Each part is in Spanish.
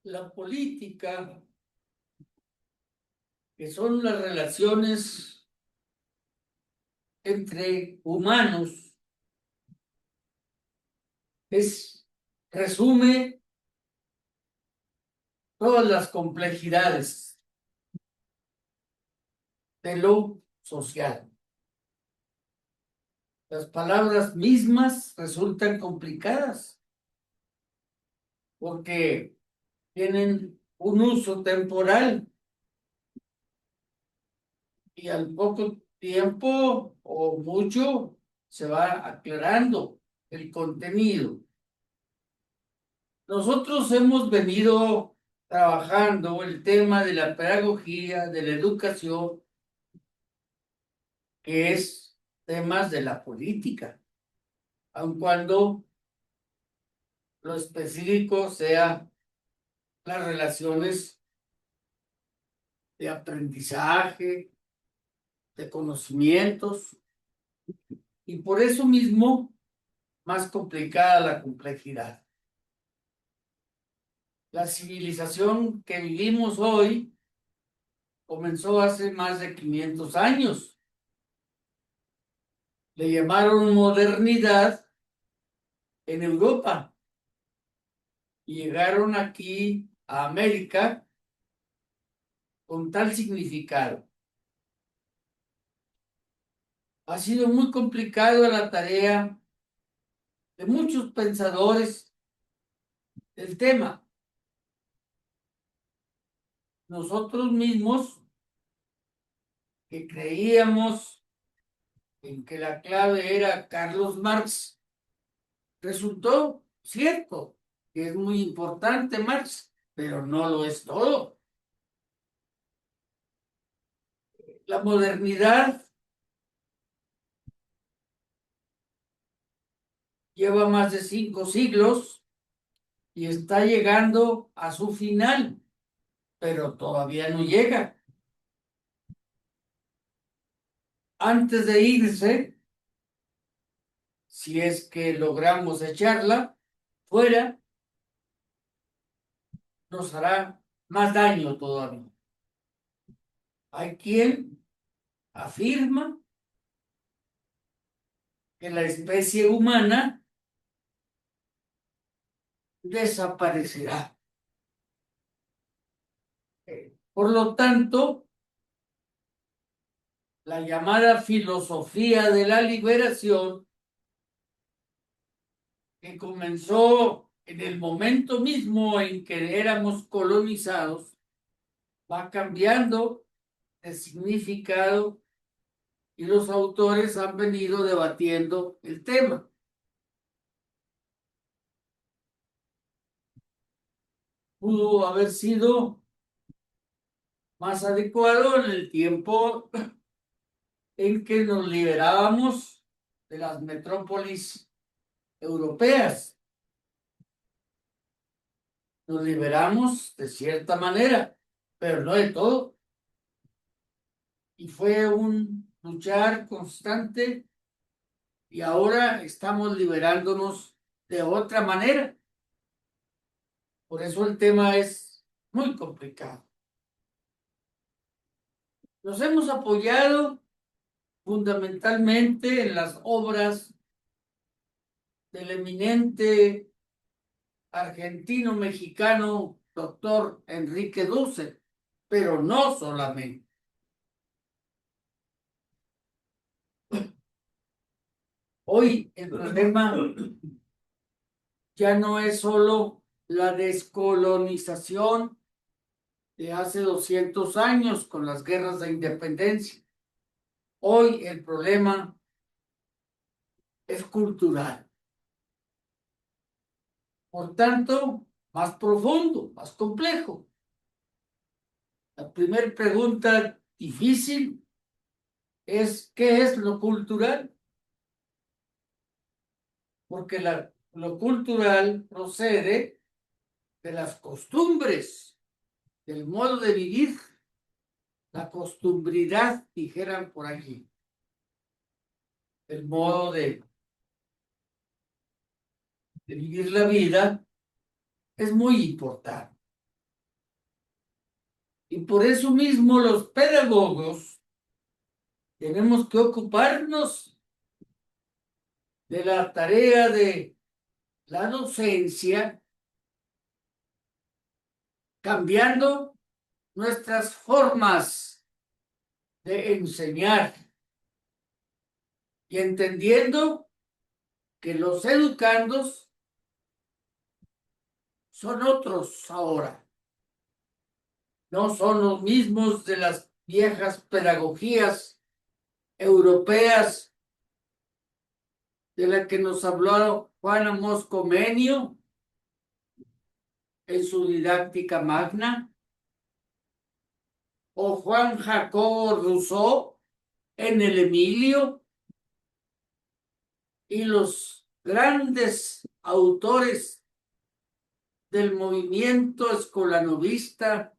la política, que son las relaciones entre humanos, resume todas las complejidades de lo social. Las palabras mismas resultan complicadas porque tienen un uso temporal y al poco tiempo o mucho se va aclarando el contenido. Nosotros hemos venido trabajando el tema de la pedagogía, de la educación, que es temas de la política, aun cuando lo específico sea las relaciones de aprendizaje, de conocimientos, y por eso mismo más complicada la complejidad. La civilización que vivimos hoy comenzó hace más de 500 años. Le llamaron modernidad en Europa y llegaron aquí a América con tal significado. Ha sido muy complicado la tarea de muchos pensadores del tema. Nosotros mismos, que creíamos en que la clave era Carlos Marx, resultó cierto que es muy importante Marx, pero no lo es todo. La modernidad lleva más de 5 siglos y está llegando a su final, pero todavía no llega. Antes de irse, si es que logramos echarla fuera, nos hará más daño todavía. Hay quien afirma que la especie humana desaparecerá. Por lo tanto, la llamada filosofía de la liberación, que comenzó en el momento mismo en que éramos colonizados, va cambiando de significado y los autores han venido debatiendo el tema. Pudo haber sido más adecuado en el tiempo en que nos liberábamos de las metrópolis europeas. Nos liberamos de cierta manera, pero no de todo. Y fue un luchar constante y ahora estamos liberándonos de otra manera. Por eso el tema es muy complicado. Nos hemos apoyado fundamentalmente en las obras del eminente argentino-mexicano doctor Enrique Dussel, pero no solamente. Hoy el problema ya no es solo la descolonización de hace 200 años con las guerras de independencia. Hoy el problema es cultural. Por tanto, más profundo, más complejo. La primera pregunta difícil es: ¿qué es lo cultural? Porque lo cultural procede de las costumbres, del modo de vivir, la costumbridad, dijeran por aquí, el modo de vivir la vida es muy importante. por eso mismo los pedagogos tenemos que ocuparnos de la tarea de la docencia, cambiando nuestras formas de enseñar y entendiendo que los educandos son otros ahora. No son los mismos de las viejas pedagogías europeas de la que nos habló Juana Moscomenio en su didáctica magna, o Juan Jacobo Rousseau en el Emilio, y los grandes autores del movimiento escolanovista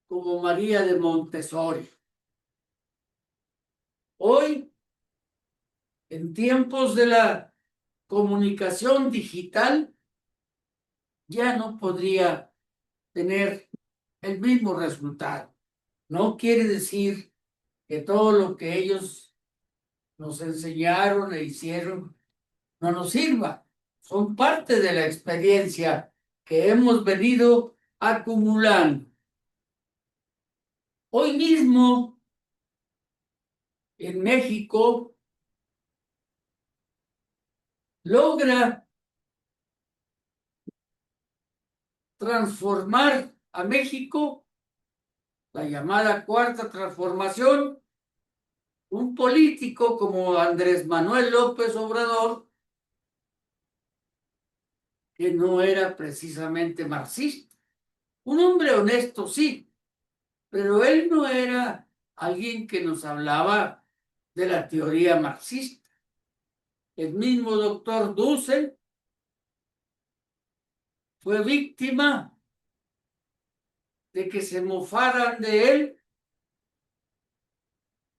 como María de Montessori. Hoy, en tiempos de la comunicación digital, ya no podría tener el mismo resultado. No quiere decir que todo lo que ellos nos enseñaron e hicieron no nos sirva. Son parte de la experiencia que hemos venido acumulando. Hoy mismo, en México, logra transformar a México, la llamada Cuarta Transformación, un político como Andrés Manuel López Obrador, que no era precisamente marxista. Un hombre honesto, sí, pero él no era alguien que nos hablaba de la teoría marxista. El mismo doctor Dussel fue víctima de que se mofaran de él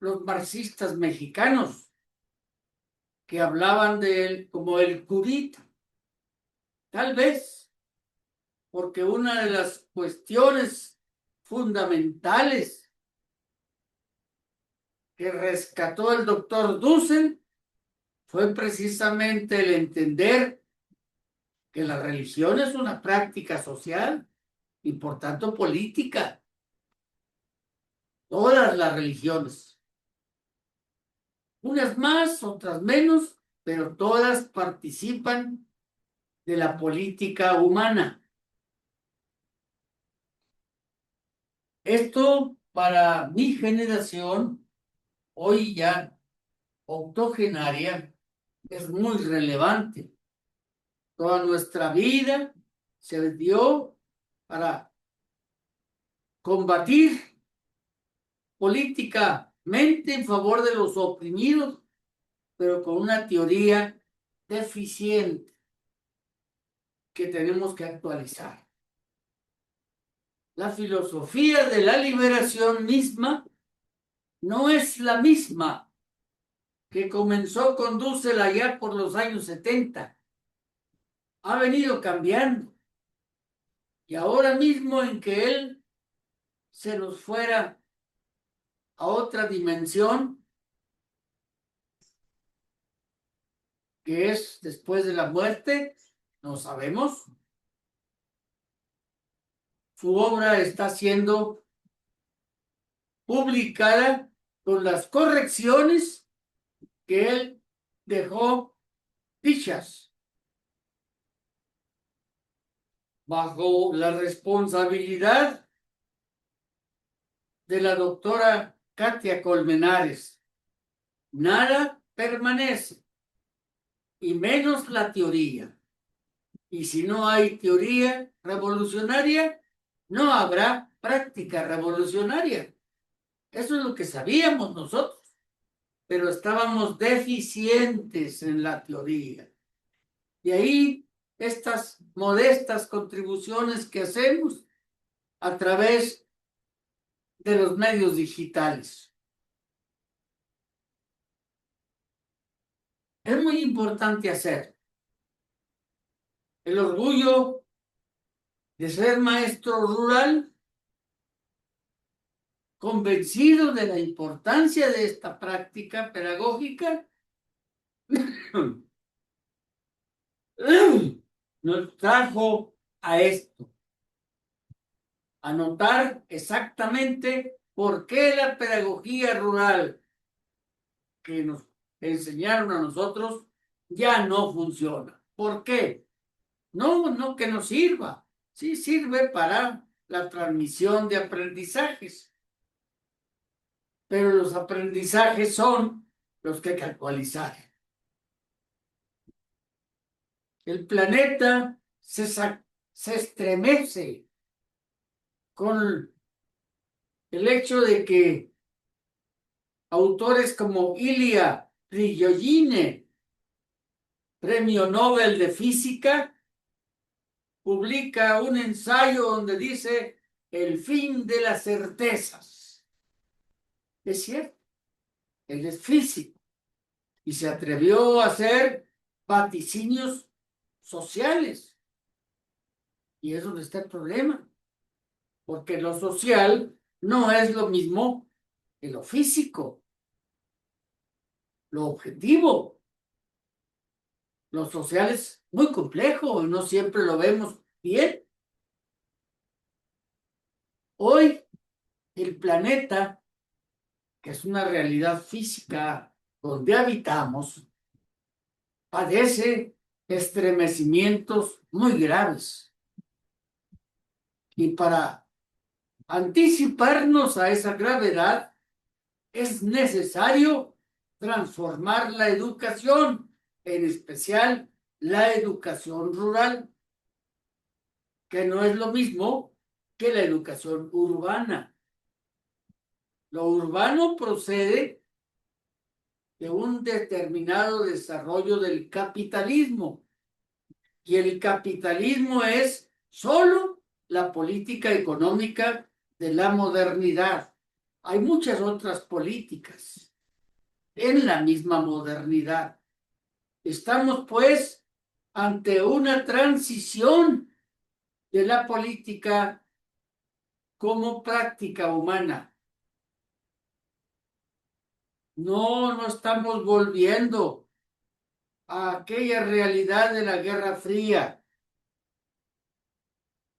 los marxistas mexicanos, que hablaban de él como el curita. Tal vez porque una de las cuestiones fundamentales que rescató el doctor Dussel fue precisamente el entender que la religión es una práctica social y por tanto política. Todas las religiones, unas más, otras menos, pero todas participan de la política humana. Esto para mi generación, hoy ya octogenaria, es muy relevante. Toda nuestra vida se dio para combatir políticamente en favor de los oprimidos, pero con una teoría deficiente que tenemos que actualizar. La filosofía de la liberación misma no es la misma que comenzó con Dussel allá por los años 70. Ha venido cambiando. Y ahora mismo en que él se nos fuera a otra dimensión, que es después de la muerte, no sabemos. Su obra está siendo publicada con las correcciones que él dejó dichas, bajo la responsabilidad de la doctora Katia Colmenares. Nada permanece, y menos la teoría. Y si no hay teoría revolucionaria, no habrá práctica revolucionaria. Eso es lo que sabíamos nosotros, pero estábamos deficientes en la teoría. Y ahí estas modestas contribuciones que hacemos a través de los medios digitales. Es muy importante hacer. El orgullo de ser maestro rural convencido de la importancia de esta práctica pedagógica, nos trajo a esto, a notar exactamente por qué la pedagogía rural que nos enseñaron a nosotros ya no funciona. ¿Por qué? No que no sirva, sí sirve para la transmisión de aprendizajes, pero los aprendizajes son los que hay que actualizar. El planeta se estremece con el hecho de que autores como Ilya Prigogine, Premio Nobel de Física, publica un ensayo donde dice el fin de las certezas. Es cierto, él es físico y se atrevió a hacer vaticinios sociales. Y es donde está el problema, porque lo social no es lo mismo que lo físico, lo objetivo. Lo social es muy complejo y no siempre lo vemos bien. Hoy el planeta, que es una realidad física donde habitamos, padece estremecimientos muy graves. Y para anticiparnos a esa gravedad, es necesario transformar la educación, en especial la educación rural, que no es lo mismo que la educación urbana. Lo urbano procede de un determinado desarrollo del capitalismo, y el capitalismo es solo la política económica de la modernidad. Hay muchas otras políticas en la misma modernidad. Estamos, pues, ante una transición de la política como práctica humana. No estamos volviendo a aquella realidad de la Guerra Fría.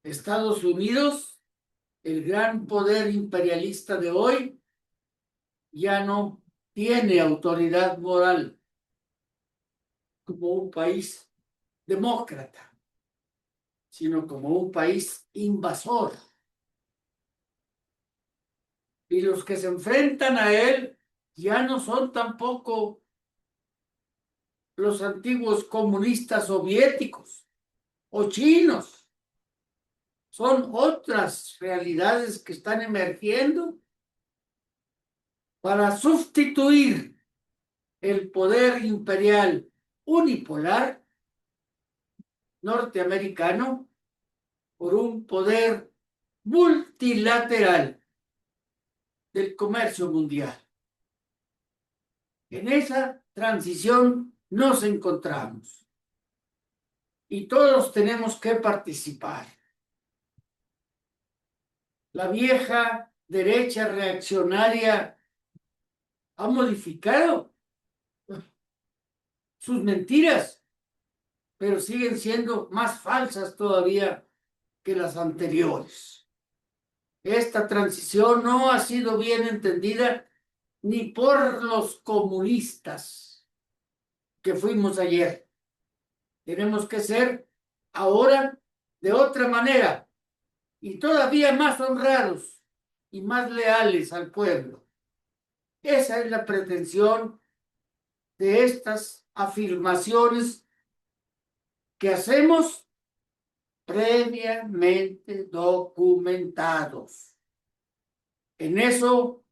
Estados Unidos, el gran poder imperialista de hoy, ya no tiene autoridad moral como un país demócrata, sino como un país invasor. Y los que se enfrentan a él ya no son tampoco los antiguos comunistas soviéticos o chinos. Son otras realidades que están emergiendo para sustituir el poder imperial unipolar norteamericano por un poder multilateral del comercio mundial. En esa transición nos encontramos y todos tenemos que participar. La vieja derecha reaccionaria ha modificado sus mentiras, pero siguen siendo más falsas todavía que las anteriores. Esta transición no ha sido bien entendida ni por los comunistas que fuimos ayer. Tenemos que ser ahora de otra manera y todavía más honrados y más leales al pueblo. Esa es la pretensión de estas afirmaciones que hacemos previamente documentados. En eso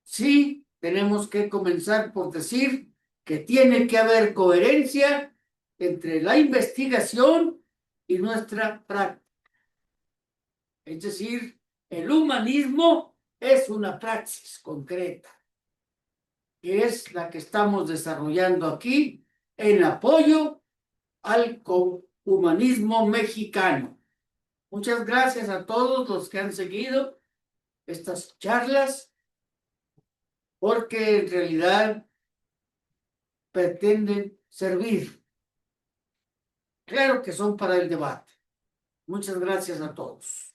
sí tenemos que comenzar por decir que tiene que haber coherencia entre la investigación y nuestra práctica. Es decir, el humanismo es una praxis concreta, que es la que estamos desarrollando aquí en apoyo al humanismo mexicano. Muchas gracias a todos los que han seguido estas charlas porque en realidad pretenden servir. Claro que son para el debate. Muchas gracias a todos.